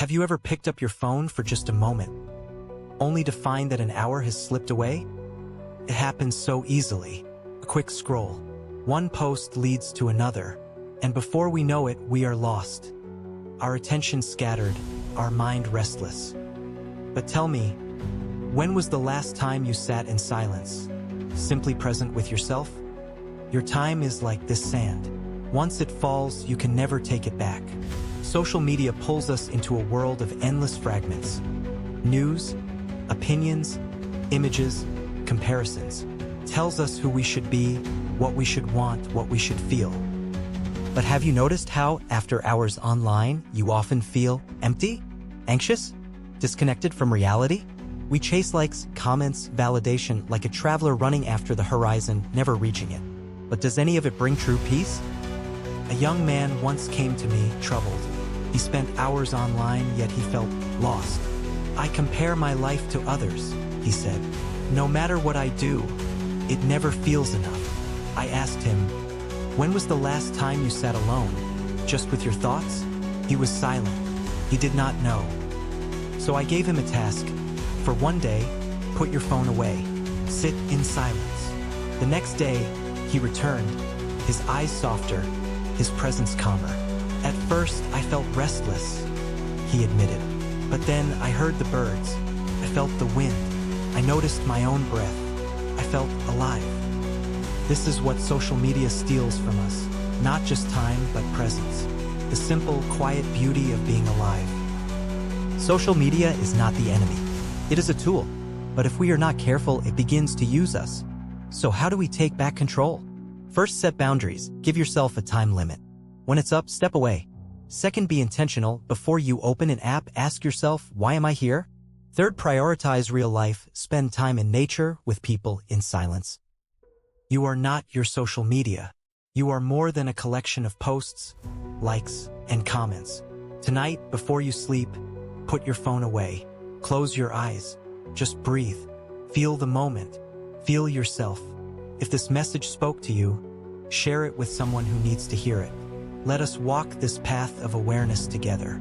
Have you ever picked up your phone for just a moment, only to find that an hour has slipped away? It happens so easily. A quick scroll. One post leads to another, and before we know it, we are lost. Our attention scattered, our mind restless. But tell me, when was the last time you sat in silence, simply present with yourself? Your time is like this sand. Once it falls, you can never take it back. Social media pulls us into a world of endless fragments. News, opinions, images, comparisons. Tells us who we should be, what we should want, what we should feel. But have you noticed how, after hours online, you often feel empty, anxious, disconnected from reality? We chase likes, comments, validation like a traveler running after the horizon, never reaching it. But does any of it bring true peace? A young man once came to me, troubled. He spent hours online, yet he felt lost. I compare my life to others, he said. No matter what I do, it never feels enough. I asked him, when was the last time you sat alone, just with your thoughts? He was silent. He did not know. So I gave him a task. For one day, put your phone away. Sit in silence. The next day, he returned, his eyes softer, his presence calmer. At first, I felt restless, he admitted. But then I heard the birds. I felt the wind. I noticed my own breath. I felt alive. This is what social media steals from us. Not just time, but presence. The simple, quiet beauty of being alive. Social media is not the enemy. It is a tool. But if we are not careful, it begins to use us. So how do we take back control? First, set boundaries. Give yourself a time limit. When it's up, step away. Second, be intentional. Before you open an app, ask yourself, why am I here? Third, prioritize real life. Spend time in nature, with people, in silence. You are not your social media. You are more than a collection of posts, likes, and comments. Tonight, before you sleep, put your phone away. Close your eyes. Just breathe. Feel the moment. Feel yourself. If this message spoke to you, share it with someone who needs to hear it. Let us walk this path of awareness together.